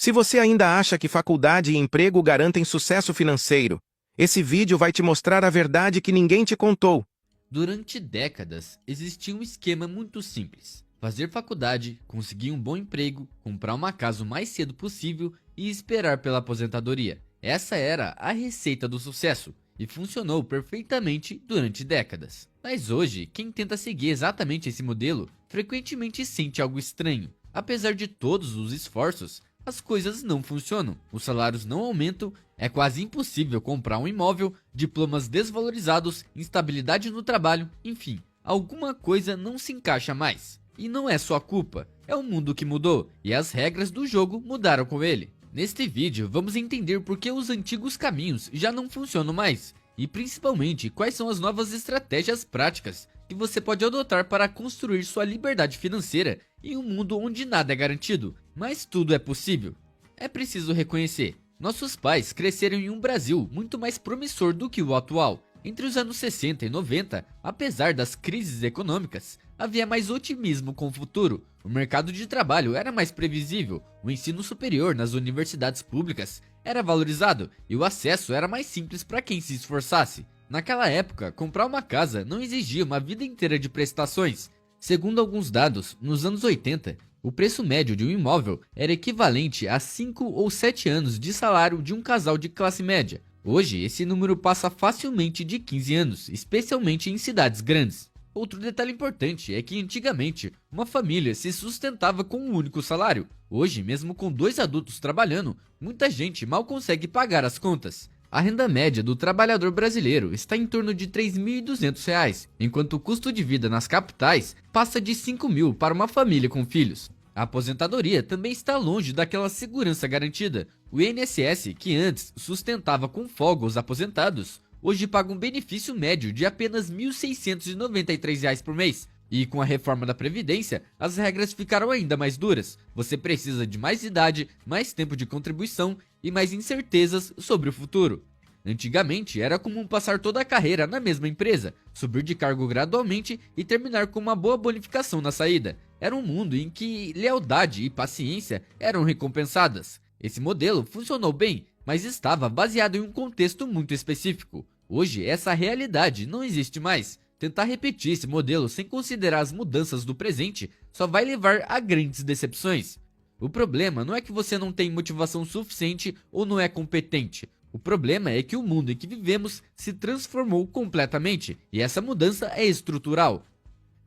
Se você ainda acha que faculdade e emprego garantem sucesso financeiro, esse vídeo vai te mostrar a verdade que ninguém te contou. Durante décadas, existia um esquema muito simples: fazer faculdade, conseguir um bom emprego, comprar uma casa o mais cedo possível e esperar pela aposentadoria. Essa era a receita do sucesso e funcionou perfeitamente durante décadas. Mas hoje, quem tenta seguir exatamente esse modelo frequentemente sente algo estranho. Apesar de todos os esforços, as coisas não funcionam, os salários não aumentam, é quase impossível comprar um imóvel, diplomas desvalorizados, instabilidade no trabalho, enfim, alguma coisa não se encaixa mais. E não é sua culpa, é o mundo que mudou e as regras do jogo mudaram com ele. Neste vídeo vamos entender por que os antigos caminhos já não funcionam mais e principalmente quais são as novas estratégias práticas que você pode adotar para construir sua liberdade financeira em um mundo onde nada é garantido, mas tudo é possível. É preciso reconhecer, nossos pais cresceram em um Brasil muito mais promissor do que o atual. Entre os anos 60 e 90, apesar das crises econômicas, havia mais otimismo com o futuro, o mercado de trabalho era mais previsível, o ensino superior nas universidades públicas era valorizado e o acesso era mais simples para quem se esforçasse. Naquela época, comprar uma casa não exigia uma vida inteira de prestações. Segundo alguns dados, nos anos 80, o preço médio de um imóvel era equivalente a 5 ou 7 anos de salário de um casal de classe média. Hoje, esse número passa facilmente de 15 anos, especialmente em cidades grandes. Outro detalhe importante é que antigamente, uma família se sustentava com um único salário. Hoje, mesmo com 2 adultos trabalhando, muita gente mal consegue pagar as contas. A renda média do trabalhador brasileiro está em torno de R$ 3.200, enquanto o custo de vida nas capitais passa de R$ 5.000 para uma família com filhos. A aposentadoria também está longe daquela segurança garantida. O INSS, que antes sustentava com folga os aposentados, hoje paga um benefício médio de apenas R$ 1.693 por mês. E com a reforma da Previdência, as regras ficaram ainda mais duras. Você precisa de mais idade, mais tempo de contribuição e mais incertezas sobre o futuro. Antigamente, era comum passar toda a carreira na mesma empresa, subir de cargo gradualmente e terminar com uma boa bonificação na saída. Era um mundo em que lealdade e paciência eram recompensadas. Esse modelo funcionou bem, mas estava baseado em um contexto muito específico. Hoje, essa realidade não existe mais. Tentar repetir esse modelo sem considerar as mudanças do presente só vai levar a grandes decepções. O problema não é que você não tem motivação suficiente ou não é competente. O problema é que o mundo em que vivemos se transformou completamente e essa mudança é estrutural.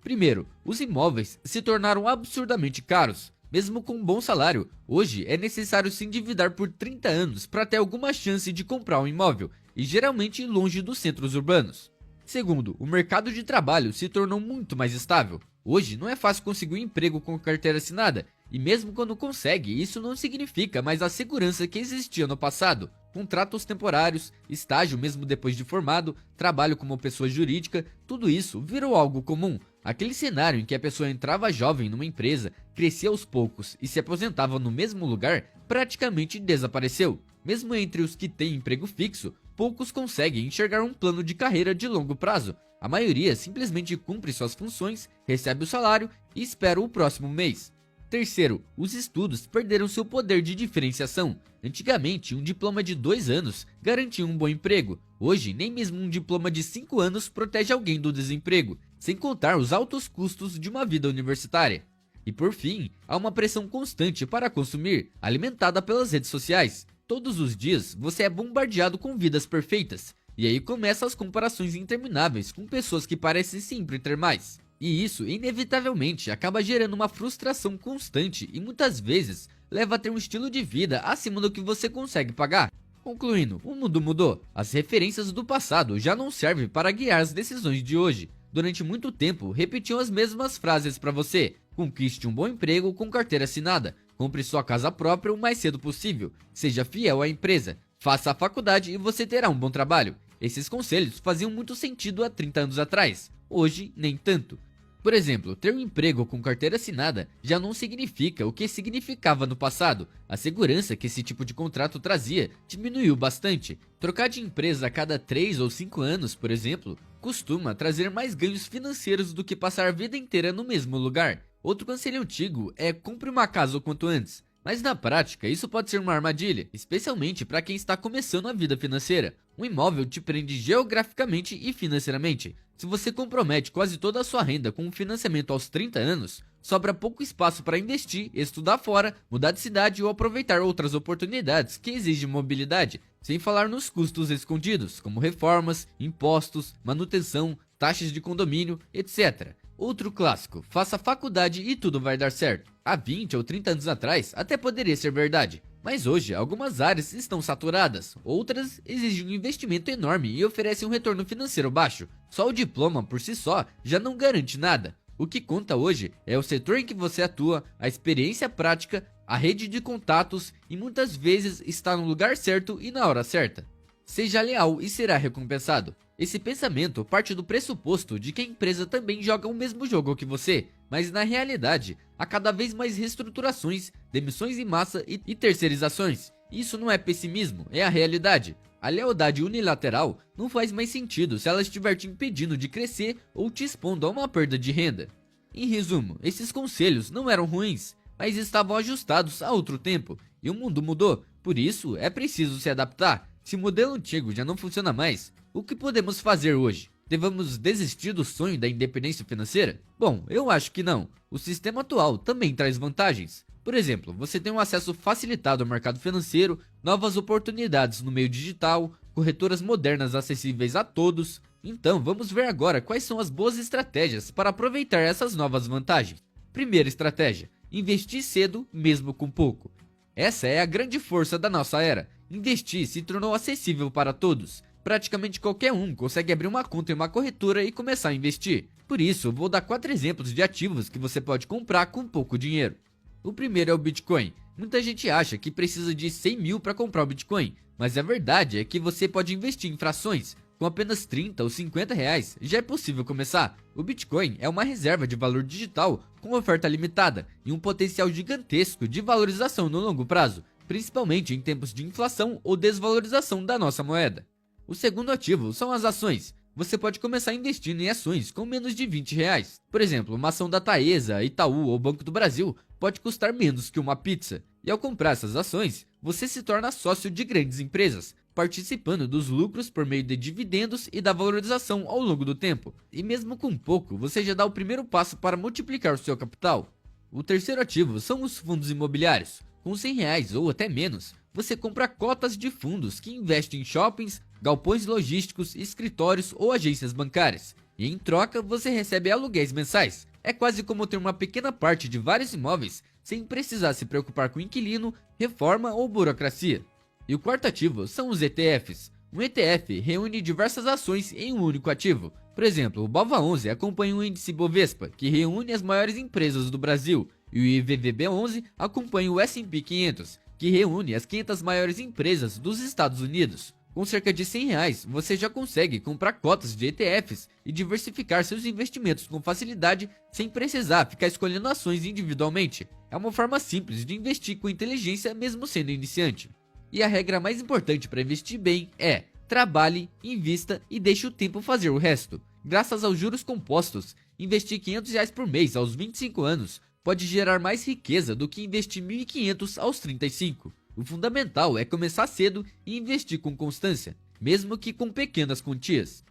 Primeiro, os imóveis se tornaram absurdamente caros. Mesmo com um bom salário, hoje é necessário se endividar por 30 anos para ter alguma chance de comprar um imóvel, e geralmente longe dos centros urbanos. Segundo, o mercado de trabalho se tornou muito mais estável. Hoje não é fácil conseguir um emprego com carteira assinada, e mesmo quando consegue, isso não significa mais a segurança que existia no passado. Contratos temporários, estágio mesmo depois de formado, trabalho como pessoa jurídica, tudo isso virou algo comum. Aquele cenário em que a pessoa entrava jovem numa empresa, crescia aos poucos e se aposentava no mesmo lugar, praticamente desapareceu. Mesmo entre os que têm emprego fixo, poucos conseguem enxergar um plano de carreira de longo prazo. A maioria simplesmente cumpre suas funções, recebe o salário e espera o próximo mês. Terceiro, os estudos perderam seu poder de diferenciação. Antigamente, um diploma de 2 anos garantia um bom emprego. Hoje, nem mesmo um diploma de 5 anos protege alguém do desemprego, sem contar os altos custos de uma vida universitária. E por fim, há uma pressão constante para consumir, alimentada pelas redes sociais. Todos os dias, você é bombardeado com vidas perfeitas, e aí começam as comparações intermináveis com pessoas que parecem sempre ter mais. E isso, inevitavelmente, acaba gerando uma frustração constante e muitas vezes leva a ter um estilo de vida acima do que você consegue pagar. Concluindo, o mundo mudou. As referências do passado já não servem para guiar as decisões de hoje. Durante muito tempo, repetiam as mesmas frases para você: conquiste um bom emprego com carteira assinada, compre sua casa própria o mais cedo possível, seja fiel à empresa, faça a faculdade e você terá um bom trabalho. Esses conselhos faziam muito sentido há 30 anos atrás, hoje nem tanto. Por exemplo, ter um emprego com carteira assinada já não significa o que significava no passado. A segurança que esse tipo de contrato trazia diminuiu bastante. Trocar de empresa a cada 3 ou 5 anos, por exemplo, costuma trazer mais ganhos financeiros do que passar a vida inteira no mesmo lugar. Outro conselho antigo é: compre uma casa o quanto antes. Mas na prática, isso pode ser uma armadilha, especialmente para quem está começando a vida financeira. Um imóvel te prende geograficamente e financeiramente. Se você compromete quase toda a sua renda com um financiamento aos 30 anos, sobra pouco espaço para investir, estudar fora, mudar de cidade ou aproveitar outras oportunidades que exigem mobilidade, sem falar nos custos escondidos, como reformas, impostos, manutenção, taxas de condomínio, etc. Outro clássico, faça faculdade e tudo vai dar certo. Há 20 ou 30 anos atrás, até poderia ser verdade. Mas hoje, algumas áreas estão saturadas, outras exigem um investimento enorme e oferecem um retorno financeiro baixo. Só o diploma, por si só, já não garante nada. O que conta hoje é o setor em que você atua, a experiência prática, a rede de contatos e muitas vezes está no lugar certo e na hora certa. Seja leal e será recompensado. Esse pensamento parte do pressuposto de que a empresa também joga o mesmo jogo que você, mas na realidade, há cada vez mais reestruturações, demissões em massa e terceirizações. Isso não é pessimismo, é a realidade. A lealdade unilateral não faz mais sentido se ela estiver te impedindo de crescer ou te expondo a uma perda de renda. Em resumo, esses conselhos não eram ruins, mas estavam ajustados a outro tempo, e o mundo mudou, por isso é preciso se adaptar. Se o modelo antigo já não funciona mais, o que podemos fazer hoje? Devemos desistir do sonho da independência financeira? Bom, eu acho que não. O sistema atual também traz vantagens. Por exemplo, você tem um acesso facilitado ao mercado financeiro, novas oportunidades no meio digital, corretoras modernas acessíveis a todos. Então, vamos ver agora quais são as boas estratégias para aproveitar essas novas vantagens. Primeira estratégia: investir cedo, mesmo com pouco. Essa é a grande força da nossa era. Investir se tornou acessível para todos. Praticamente qualquer um consegue abrir uma conta em uma corretora e começar a investir. Por isso, vou dar 4 exemplos de ativos que você pode comprar com pouco dinheiro. O primeiro é o Bitcoin. Muita gente acha que precisa de 100 mil para comprar o Bitcoin, mas a verdade é que você pode investir em frações. Com apenas 30 ou 50 reais, já é possível começar. O Bitcoin é uma reserva de valor digital com oferta limitada e um potencial gigantesco de valorização no longo prazo, principalmente em tempos de inflação ou desvalorização da nossa moeda. O segundo ativo são as ações. Você pode começar investindo em ações com menos de 20 reais. Por exemplo, uma ação da Taesa, Itaú ou Banco do Brasil pode custar menos que uma pizza. E ao comprar essas ações, você se torna sócio de grandes empresas, participando dos lucros por meio de dividendos e da valorização ao longo do tempo. E mesmo com pouco, você já dá o primeiro passo para multiplicar o seu capital. O terceiro ativo são os fundos imobiliários. Com 100 reais ou até menos, você compra cotas de fundos que investem em shoppings, galpões logísticos, escritórios ou agências bancárias. E em troca, você recebe aluguéis mensais. É quase como ter uma pequena parte de vários imóveis sem precisar se preocupar com inquilino, reforma ou burocracia. E o quarto ativo são os ETFs. Um ETF reúne diversas ações em um único ativo. Por exemplo, o BOVA11 acompanha o índice Bovespa, que reúne as maiores empresas do Brasil, e o IVVB11 acompanha o S&P 500, que reúne as 500 maiores empresas dos Estados Unidos. Com cerca de 100 reais, você já consegue comprar cotas de ETFs e diversificar seus investimentos com facilidade sem precisar ficar escolhendo ações individualmente. É uma forma simples de investir com inteligência mesmo sendo iniciante. E a regra mais importante para investir bem é: trabalhe, invista e deixe o tempo fazer o resto. Graças aos juros compostos, investir 500 reais por mês aos 25 anos pode gerar mais riqueza do que investir 1.500 aos 35. O fundamental é começar cedo e investir com constância, mesmo que com pequenas quantias.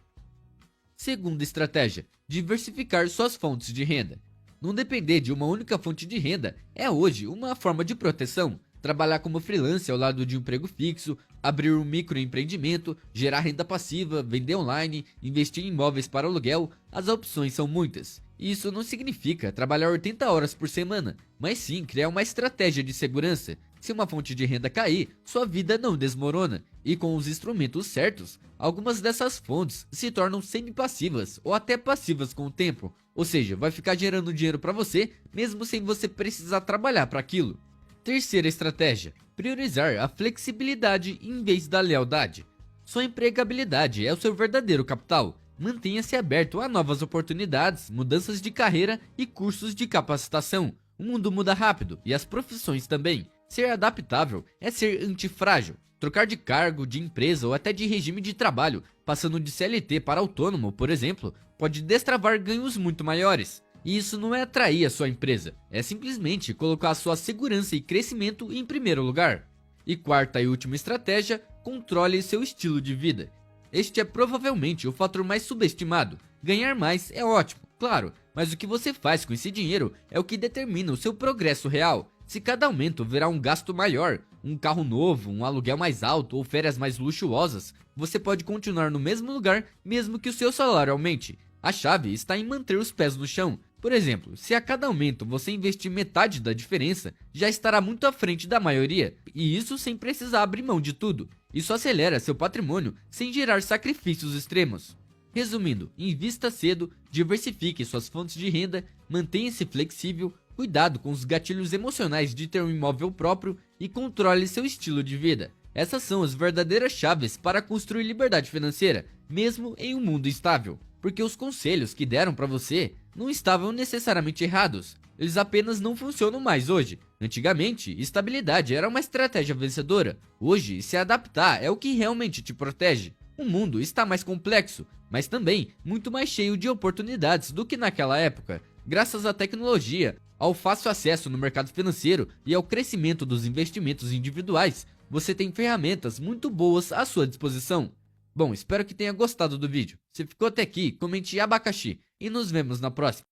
Segunda estratégia: diversificar suas fontes de renda. Não depender de uma única fonte de renda é hoje uma forma de proteção. Trabalhar como freelancer ao lado de um emprego fixo, abrir um microempreendimento, gerar renda passiva, vender online, investir em imóveis para aluguel, as opções são muitas. Isso não significa trabalhar 80 horas por semana, mas sim criar uma estratégia de segurança. Se uma fonte de renda cair, sua vida não desmorona. E com os instrumentos certos, algumas dessas fontes se tornam semi-passivas ou até passivas com o tempo. Ou seja, vai ficar gerando dinheiro para você, mesmo sem você precisar trabalhar para aquilo. Terceira estratégia: priorizar a flexibilidade em vez da lealdade. Sua empregabilidade é o seu verdadeiro capital. Mantenha-se aberto a novas oportunidades, mudanças de carreira e cursos de capacitação. O mundo muda rápido e as profissões também. Ser adaptável é ser antifrágil. Trocar de cargo, de empresa ou até de regime de trabalho, passando de CLT para autônomo, por exemplo, pode destravar ganhos muito maiores. E isso não é atrair a sua empresa, é simplesmente colocar a sua segurança e crescimento em primeiro lugar. E quarta e última estratégia, controle seu estilo de vida. Este é provavelmente o fator mais subestimado. Ganhar mais é ótimo, claro, mas o que você faz com esse dinheiro é o que determina o seu progresso real. Se cada aumento verá um gasto maior, um carro novo, um aluguel mais alto ou férias mais luxuosas, você pode continuar no mesmo lugar mesmo que o seu salário aumente. A chave está em manter os pés no chão. Por exemplo, se a cada aumento você investir metade da diferença, já estará muito à frente da maioria, e isso sem precisar abrir mão de tudo. Isso acelera seu patrimônio sem gerar sacrifícios extremos. Resumindo, invista cedo, diversifique suas fontes de renda, mantenha-se flexível, cuidado com os gatilhos emocionais de ter um imóvel próprio e controle seu estilo de vida. Essas são as verdadeiras chaves para construir liberdade financeira, mesmo em um mundo instável. Porque os conselhos que deram para você não estavam necessariamente errados, eles apenas não funcionam mais hoje. Antigamente, estabilidade era uma estratégia vencedora. Hoje, se adaptar é o que realmente te protege. O mundo está mais complexo, mas também muito mais cheio de oportunidades do que naquela época. Graças à tecnologia, ao fácil acesso no mercado financeiro e ao crescimento dos investimentos individuais, você tem ferramentas muito boas à sua disposição. Bom, espero que tenha gostado do vídeo. Se ficou até aqui, comente abacaxi e nos vemos na próxima.